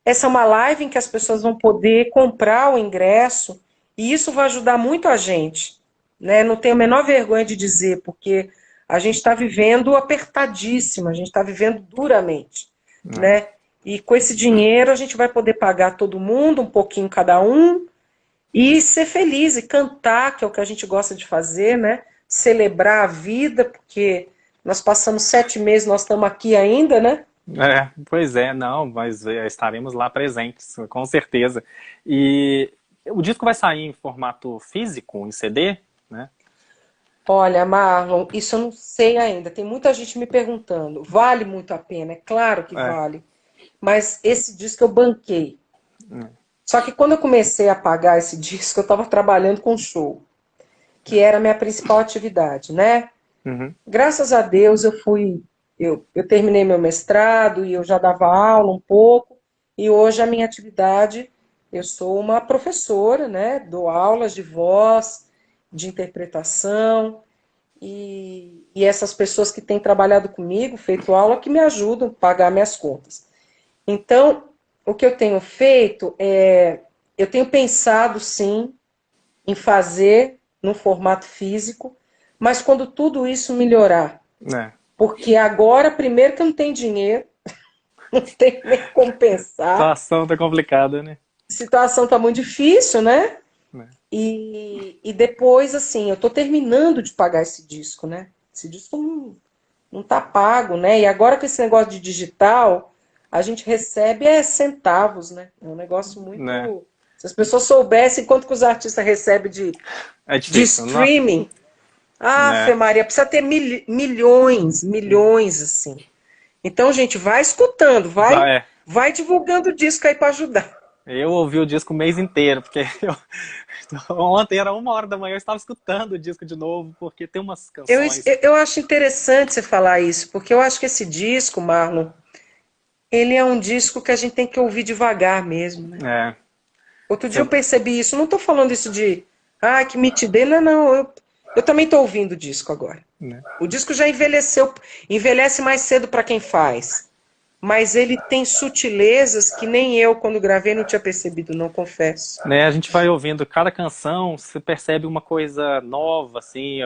essa é uma live em que as pessoas vão poder comprar o ingresso, e isso vai ajudar muito a gente, né? Não tenho a menor vergonha de dizer, porque a gente está vivendo apertadíssimo, a gente está vivendo duramente, né? E com esse dinheiro a gente vai poder pagar todo mundo, um pouquinho cada um, e ser feliz, e cantar, que é o que a gente gosta de fazer, né? Celebrar a vida, porque nós passamos 7 meses, nós estamos aqui ainda, né? Pois é, não, mas estaremos lá presentes, com certeza. E o disco vai sair em formato físico, em CD, né? Olha, Marlon, isso eu não sei ainda. Tem muita gente me perguntando. Vale muito a pena? É claro que É. vale. Mas esse disco eu banquei. Só que quando eu comecei a pagar esse disco, eu estava trabalhando com show, que era a minha principal atividade, né? Uhum. Graças a Deus eu terminei meu mestrado e eu já dava aula um pouco, e hoje a minha atividade, eu sou uma professora, né? Dou aulas de voz, de interpretação, e essas pessoas que têm trabalhado comigo, feito aula, que me ajudam a pagar minhas contas. Então, o que eu tenho feito é, eu tenho pensado sim em fazer no formato físico, mas quando tudo isso melhorar, É. porque agora, primeiro que eu não tenho dinheiro, não tenho nem como A pensar, situação tá complicada, né? a situação está muito difícil, né? É. E depois, assim, eu estou terminando de pagar esse disco, né? Esse disco não tá pago, né? E agora com esse negócio de digital, a gente recebe centavos, né? É um negócio Né? muito. Se as pessoas soubessem quanto que os artistas recebem É de difícil, não? streaming, ah, Fê Né? Maria, precisa ter milhões, milhões, assim. Então, gente, vai escutando, Vai, vai divulgando o disco aí para ajudar. eu ouvi o disco o mês inteiro, porque ontem era 1 hora da manhã, eu estava escutando o disco de novo, porque tem umas Eu, canções. eu acho interessante você falar isso, porque eu acho que esse disco, Marlon, ele é um disco que a gente tem que ouvir devagar mesmo, né? É, Outro dia eu você- percebi isso. Não estou falando isso de, ah, que mitidez. Não, não. Eu também estou ouvindo o disco agora. né? O disco já envelheceu, envelhece mais cedo para quem faz. Mas ele tem sutilezas que nem eu, quando gravei, não tinha percebido, não confesso. Né, a gente vai ouvindo cada canção, você percebe uma coisa nova, assim,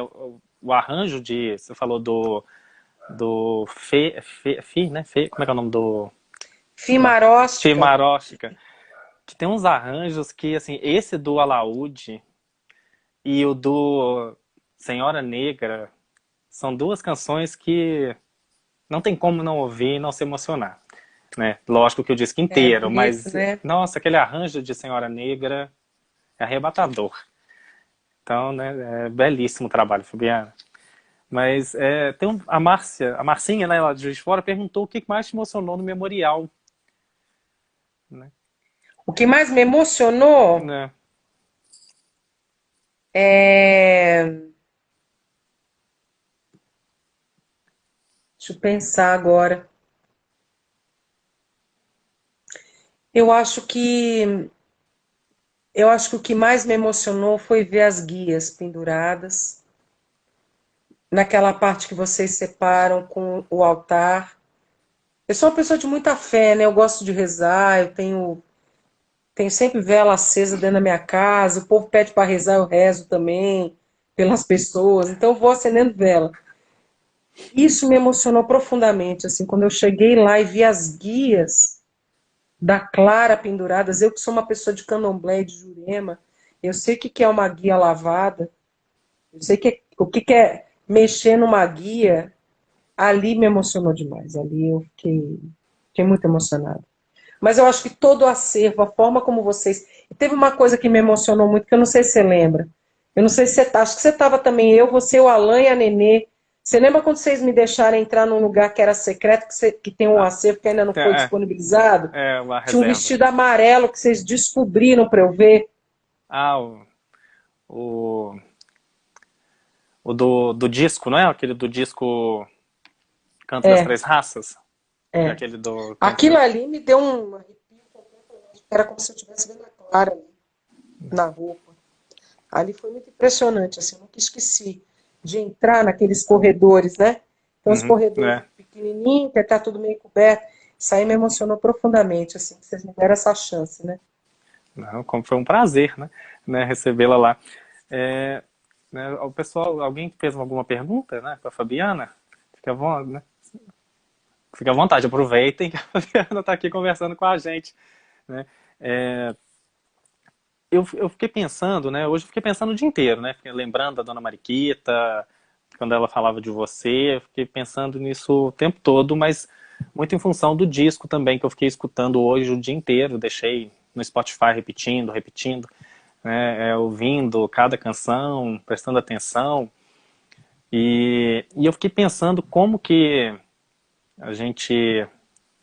o arranjo de, você falou do né? Como é que é o nome do Fimaróstica. Fimaróstica, que tem uns arranjos que, assim, esse do Alaúde e o do Senhora Negra são duas canções que não tem como não ouvir e não se emocionar, né? Lógico que o disco É inteiro, bonito, mas, né? nossa, aquele arranjo de Senhora Negra é arrebatador. Então, né, é belíssimo o trabalho, Fabiana. Mas a Marcinha, né, lá de Juiz de Fora, perguntou o que mais te emocionou no memorial, né? O que mais me emocionou Né? é. Deixa eu pensar agora. Eu acho que. Eu acho que o que mais me emocionou foi ver as guias penduradas naquela parte que vocês separam com o altar. Eu sou uma pessoa de muita fé, né? Eu gosto de rezar, tenho sempre vela acesa dentro da minha casa, o povo pede para rezar, eu rezo também pelas pessoas, então eu vou acendendo vela. Isso me emocionou profundamente, assim, quando eu cheguei lá e vi as guias da Clara penduradas, eu que sou uma pessoa de candomblé e de Jurema, eu sei o que que é uma guia lavada, eu sei o que que é mexer numa guia. Ali me emocionou demais. Ali eu fiquei muito emocionada. Mas eu acho que todo o acervo, a forma como vocês. E teve uma coisa que me emocionou muito, que eu não sei se você lembra. Eu não sei se você tá. Acho que você estava também, eu, você, o Alan e a Nenê. Você lembra quando vocês me deixaram entrar num lugar que era secreto, que tem um Ah, acervo que ainda não foi é, disponibilizado? é uma Tinha um reserva. vestido amarelo que vocês descobriram para eu ver. Ah, o, o do disco, não é? Aquele do disco Canto das É, Três Raças? Que é é. aquele do Canto Aquilo das... ali me deu um arrepio completamente. Era como se eu estivesse vendo a Clara ali, na roupa. Ali foi muito impressionante, assim, eu nunca esqueci de entrar naqueles corredores, né? Então, os Uhum, corredores é. pequenininhos, que tá tudo meio coberto. Isso aí me emocionou profundamente, assim, que vocês me deram essa chance, né? Não, como foi um prazer, né, recebê-la lá. É, né, o pessoal, alguém fez alguma pergunta, né, para Fabiana? Né? Fica à vontade, aproveitem que a Fabiana está aqui conversando com a gente, né? É, eu fiquei pensando, né? Hoje eu fiquei pensando o dia inteiro, né? Fiquei lembrando da Dona Mariquita, quando ela falava de você, eu fiquei pensando nisso o tempo todo, mas muito em função do disco também, que eu fiquei escutando hoje o dia inteiro, deixei no Spotify repetindo, repetindo, né? Ouvindo cada canção, prestando atenção. E eu fiquei pensando como que a gente,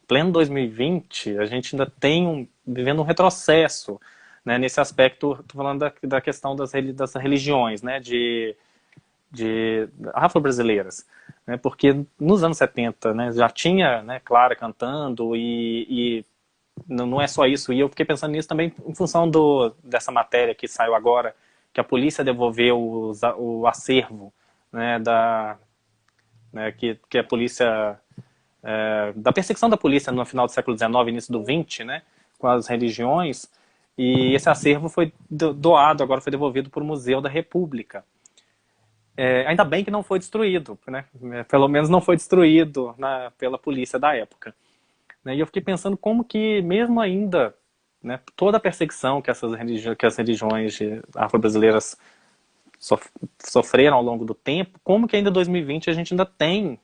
pleno 2020, a gente ainda tem vivendo um retrocesso, né, nesse aspecto. Estou falando da questão das religiões, né, de afro-brasileiras, né, porque nos anos 70, né, já tinha, né, Clara cantando e não é só isso. E eu fiquei pensando nisso também em função dessa matéria que saiu agora, que a polícia devolveu o acervo, né, né, que a polícia, da perseguição da polícia no final do século XIX, início do XX, né, com as religiões, e esse acervo foi doado, agora foi devolvido para o Museu da República. Ainda bem que não foi destruído, né, pelo menos não foi destruído pela polícia da época. E eu fiquei pensando como que, mesmo ainda, né, toda a perseguição que que as religiões afro-brasileiras sofreram ao longo do tempo, como que ainda em 2020 a gente ainda tem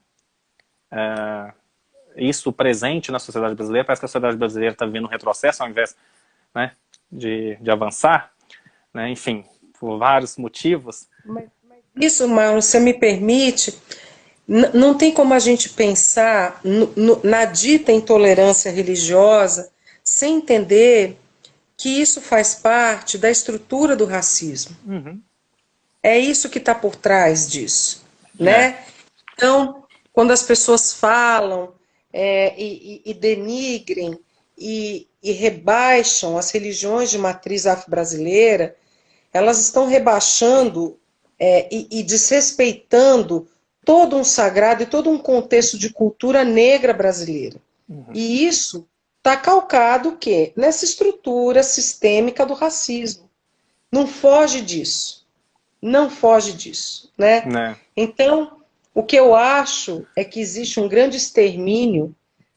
isso presente na sociedade brasileira. Parece que a sociedade brasileira está vivendo um retrocesso ao invés, né, de avançar, né, enfim, por vários motivos. Isso, Marlon, você me permite, não tem como a gente pensar na dita intolerância religiosa sem entender que isso faz parte da estrutura do racismo. Uhum. É isso que está por trás disso, né? Então, quando as pessoas falam e denigrem e rebaixam as religiões de matriz afro-brasileira, elas estão rebaixando e desrespeitando todo um sagrado e todo um contexto de cultura negra brasileira. Uhum. E isso está calcado o quê? Nessa estrutura sistêmica do racismo. Não foge disso. Não foge disso, né? Então, o que eu acho é que existe um grande extermínio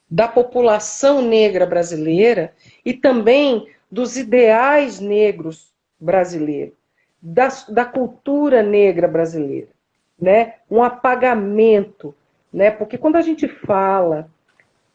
da população negra brasileira e também dos ideais negros brasileiros, da cultura negra brasileira, né? Um apagamento, né? Porque quando a gente fala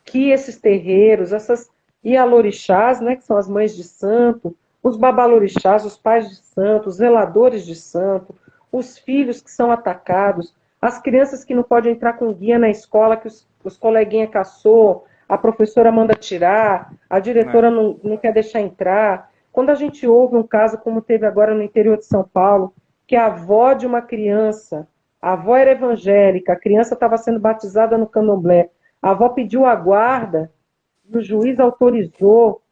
que esses terreiros, essas ialorixás, né, que são as mães de santo, os babalorixás, os pais de santo, os zeladores de santo, os filhos que são atacados, as crianças que não podem entrar com guia na escola, que os coleguinhas caçou, a professora manda tirar, a diretora não quer deixar entrar. Quando a gente ouve um caso como teve agora no interior de São Paulo, que a avó de uma criança, a avó era evangélica, a criança estava sendo batizada no candomblé, a avó pediu a guarda, o juiz autorizou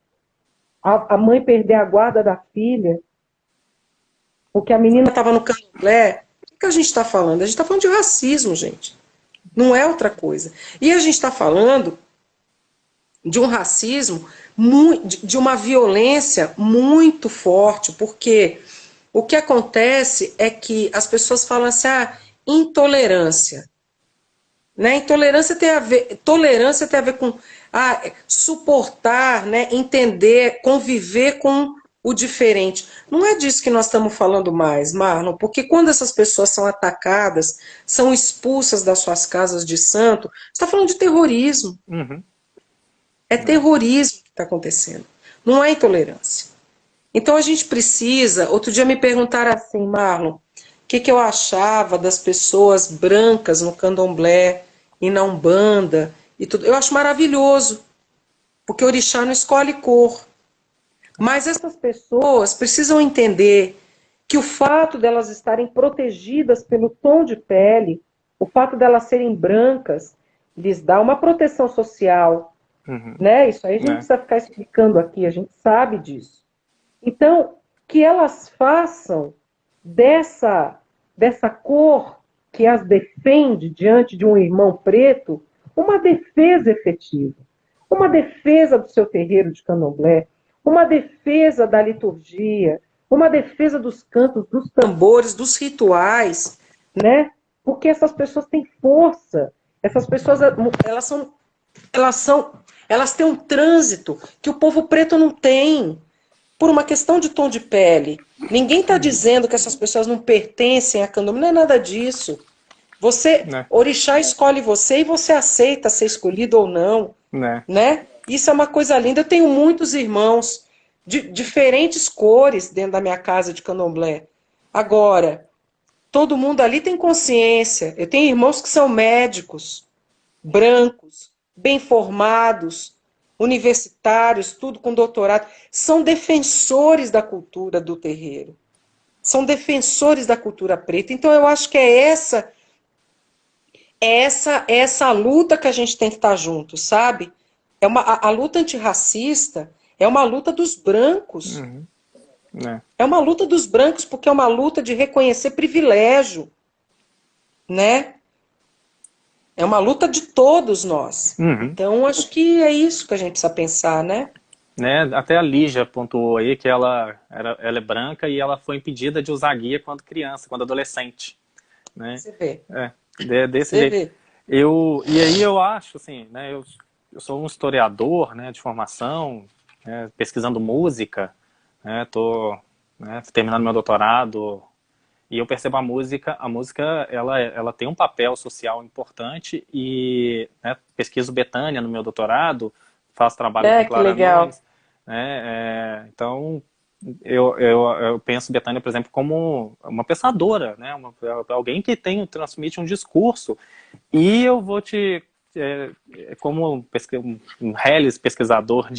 a mãe perder a guarda da filha, porque a menina estava no candomblé. O que a gente está falando? A gente está falando de racismo, gente. Não é outra coisa. E a gente está falando de um racismo, de uma violência muito forte, porque o que acontece é que as pessoas falam assim, intolerância. Né? Intolerância tem a ver, tolerância tem a ver com suportar, né? Entender, conviver com o diferente. Não é disso que nós estamos falando mais, Marlon, porque quando essas pessoas são atacadas, são expulsas das suas casas de santo, você está falando de terrorismo. Uhum. É terrorismo que está acontecendo. Não é intolerância. Então a gente precisa. Outro dia me perguntaram assim, Marlon, o que eu achava das pessoas brancas no candomblé e na Umbanda e tudo. Eu acho maravilhoso, porque o orixá não escolhe cor. Mas essas pessoas precisam entender que o fato delas estarem protegidas pelo tom de pele, o fato delas serem brancas, lhes dá uma proteção social. Uhum. Né? Isso aí a gente não precisa ficar explicando aqui, a gente sabe disso. Então, que elas façam dessa cor que as defende diante de um irmão preto uma defesa efetiva, uma defesa do seu terreiro de candomblé, uma defesa da liturgia, uma defesa dos cantos, dos tambores, dos rituais, né? Porque essas pessoas têm força, essas pessoas elas têm um trânsito que o povo preto não tem, por uma questão de tom de pele. Ninguém está dizendo que essas pessoas não pertencem a candomblé, não é nada disso. Orixá escolhe você e você aceita ser escolhido ou não. Né? Isso é uma coisa linda. Eu tenho muitos irmãos de diferentes cores dentro da minha casa de candomblé. Agora, todo mundo ali tem consciência. Eu tenho irmãos que são médicos, brancos, bem formados, universitários, tudo com doutorado. São defensores da cultura do terreiro. São defensores da cultura preta. Então eu acho que é essa luta que a gente tem que estar junto, sabe? A luta antirracista é uma luta dos brancos. Uhum. É. É uma luta dos brancos porque é uma luta de reconhecer privilégio, né? É uma luta de todos nós. Uhum. Então, acho que é isso que a gente precisa pensar, né? Né? Até a Lígia pontuou aí que ela é branca e ela foi impedida de usar guia quando criança, quando adolescente. Né? Você vê. Desse Você jeito. vê. E aí eu acho, assim, né, eu sou um historiador, né, de formação, né, pesquisando música, né, tô, né, terminando meu doutorado, e eu percebo a música ela tem um papel social importante e, né, pesquiso Betânia no meu doutorado, faço trabalho com Que Clara legal. Nunes, né, então eu penso Betânia, por exemplo, como uma pensadora, né, alguém que transmite um discurso, e eu vou como um reles pesquisador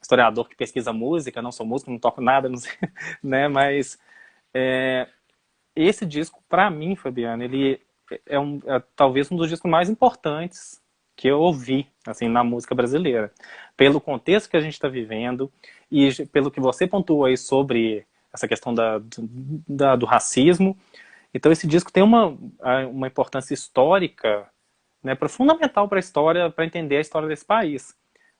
historiador que pesquisa música, não sou músico, não toco nada, não sei, né, mas esse disco, para mim, Fabiana, ele é talvez um dos discos mais importantes que eu ouvi, assim, na música brasileira. Pelo contexto que a gente está vivendo e pelo que você pontuou aí sobre essa questão do racismo. Então, esse disco tem uma importância histórica, né, fundamental para a história, para entender a história desse país.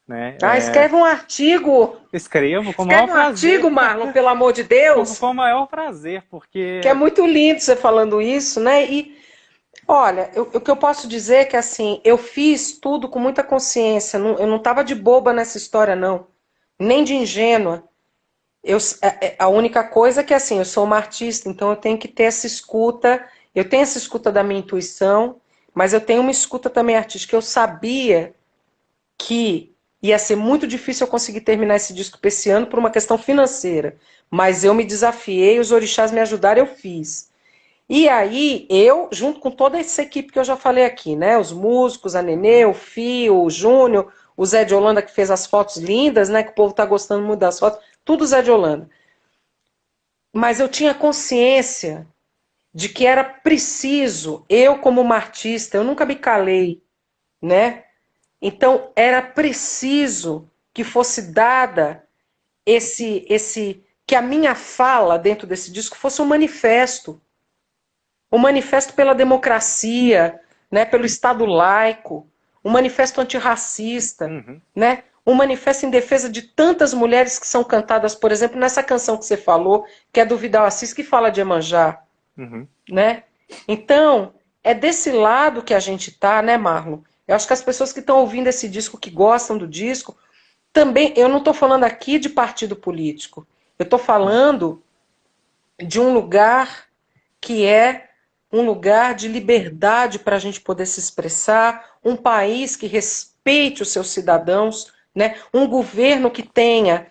Né? Escreve um artigo. Escrevo com o maior Escreve um prazer. artigo, Marlon, pelo amor de Com Deus. o maior prazer, porque... Que é muito lindo você falando isso, né? E, olha, o que eu posso dizer é que, assim, eu fiz tudo com muita consciência. Eu não estava de boba nessa história, não. Nem de ingênua. A única coisa é que, assim, eu sou uma artista, então eu tenho que ter essa escuta. Eu tenho essa escuta da minha intuição, mas eu tenho uma escuta também artística. Eu sabia que ia ser muito difícil eu conseguir terminar esse disco esse ano por uma questão financeira. Mas eu me desafiei, os orixás me ajudaram, eu fiz. E aí, eu, junto com toda essa equipe que eu já falei aqui, né? Os músicos, a Nenê, o Fio, o Júnior, o Zé de Holanda, que fez as fotos lindas, né? Que o povo tá gostando muito das fotos. Tudo Zé de Holanda. Mas eu tinha consciência de que era preciso, eu como uma artista, eu nunca me calei, né? Então, era preciso que fosse dada que a minha fala dentro desse disco fosse um manifesto pela democracia, né, pelo Estado laico, um manifesto antirracista, né, um manifesto em defesa de tantas mulheres que são cantadas, por exemplo, nessa canção que você falou, que é do Vidal Assis, que fala de Iemanjá, né? Então, é desse lado que a gente tá, né, Marlon? Eu acho que as pessoas que estão ouvindo esse disco, que gostam do disco, também, eu não estou falando aqui de partido político, eu estou falando de um lugar que é um lugar de liberdade para a gente poder se expressar, um país que respeite os seus cidadãos, né? Um governo que tenha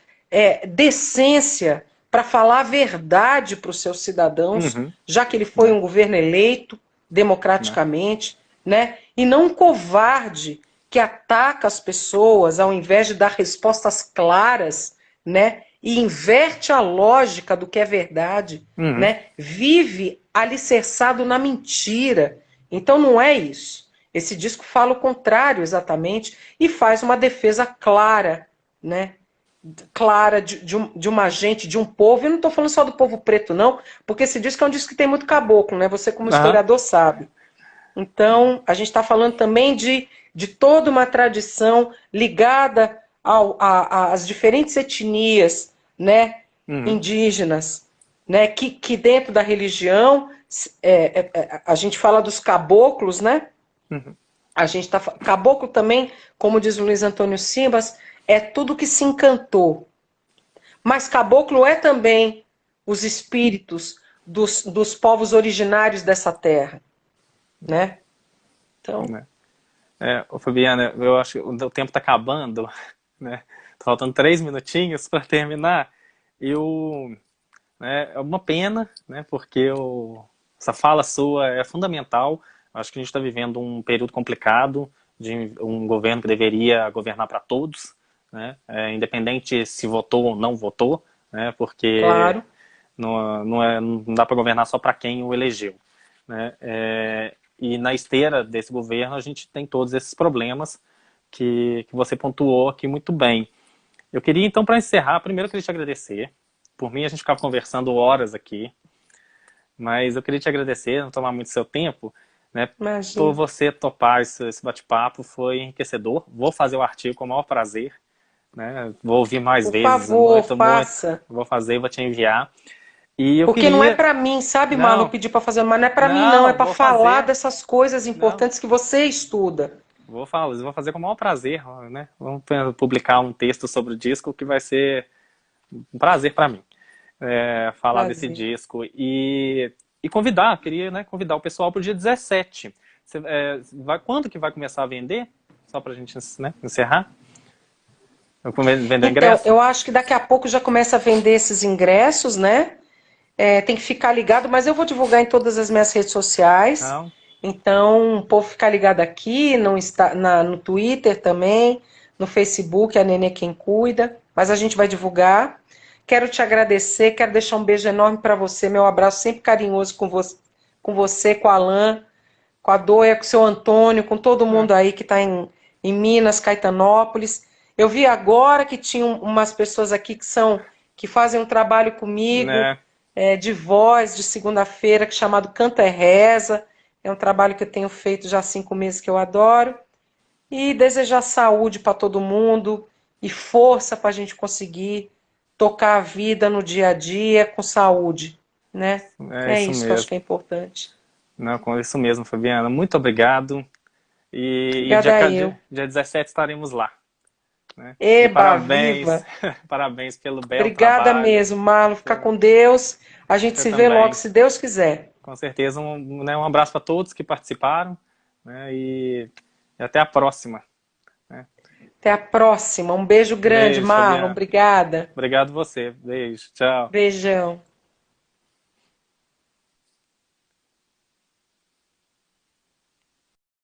decência para falar a verdade para os seus cidadãos, já que ele foi um governo eleito democraticamente, né? E não um covarde que ataca as pessoas ao invés de dar respostas claras, né? E inverte a lógica do que é verdade, né? Vive alicerçado na mentira. Então não é isso. Esse disco fala o contrário exatamente e faz uma defesa clara, né? Clara de uma gente, de um povo. Eu não estou falando só do povo preto, não, porque esse disco é um disco que tem muito caboclo, né? Você, como historiador, sabe. Então, a gente está falando também de toda uma tradição ligada às diferentes etnias, né, indígenas, né, que dentro da religião, a gente fala dos caboclos, né? A gente tá caboclo também, como diz o Luiz Antônio Simbas, é tudo que se encantou. Mas caboclo é também os espíritos dos povos originários dessa terra, né? Então, Fabiana, eu acho que o tempo está acabando, né? Tá faltando 3 minutinhos para terminar. É uma pena, né? Porque essa fala sua é fundamental. Acho que a gente está vivendo um período complicado de um governo que deveria governar para todos, né? Independente se votou ou não votou, né? Porque Claro. não dá para governar só para quem o elegeu, né? E na esteira desse governo a gente tem todos esses problemas que você pontuou aqui muito bem. Eu queria então, para encerrar, primeiro eu queria te agradecer. Por mim a gente ficava conversando horas aqui, mas eu queria te agradecer, não tomar muito seu tempo, né? Por Imagina. você topar esse bate-papo, foi enriquecedor. Vou fazer o artigo com o maior prazer, né? Vou ouvir mais Por vezes, favor, muito, muito. faça. Vou fazer, vou te enviar. E eu Porque não é queria... para mim, sabe, Marlon, Não, pedir para fazer, mas não é para mim, não, é não, para vou falar fazer. dessas coisas Não, importantes que você estuda. vou fazer com o maior prazer, né? Vamos publicar um texto sobre o disco que vai ser um prazer para mim, falar desse Prazer. disco e convidar, queria, né, convidar o pessoal para o dia 17. Quando que vai começar a vender? Só para a gente, né, encerrar. Vender Então, ingresso? eu acho que daqui a pouco já começa a vender esses ingressos, né? Tem que ficar ligado, mas eu vou divulgar em todas as minhas redes sociais. Não? Então, o povo ficar ligado aqui, no Twitter também, no Facebook, a Nenê Quem Cuida. Mas a gente vai divulgar. Quero te agradecer, quero deixar um beijo enorme para você, meu abraço sempre carinhoso com você, com a Alain, com a Doia, com o seu Antônio, com todo É, mundo aí que está em Minas, Caetanópolis. Eu vi agora que tinham umas pessoas aqui que fazem um trabalho comigo, né? de voz, de segunda-feira, que é chamado Canta é Reza. É um trabalho que eu tenho feito já há 5 meses que eu adoro. E desejar saúde para todo mundo e força para a gente conseguir tocar a vida no dia a dia com saúde, né? É É isso isso que eu acho mesmo. que é importante. Não, com isso mesmo, Fabiana. Muito obrigado. E Obrigada a eu. dia 17 estaremos lá, né? E Eba, parabéns, viva! parabéns pelo belo Obrigada trabalho. mesmo, Marlon. Fica com Deus. A gente Você se vê logo, também. se Deus quiser. Com certeza, né, um abraço para todos que participaram, né, e até a próxima, né? Até a próxima. Um beijo grande, Beijo, Marlon. Fabiana. Obrigada. Obrigado você. Beijo. Tchau. Beijão.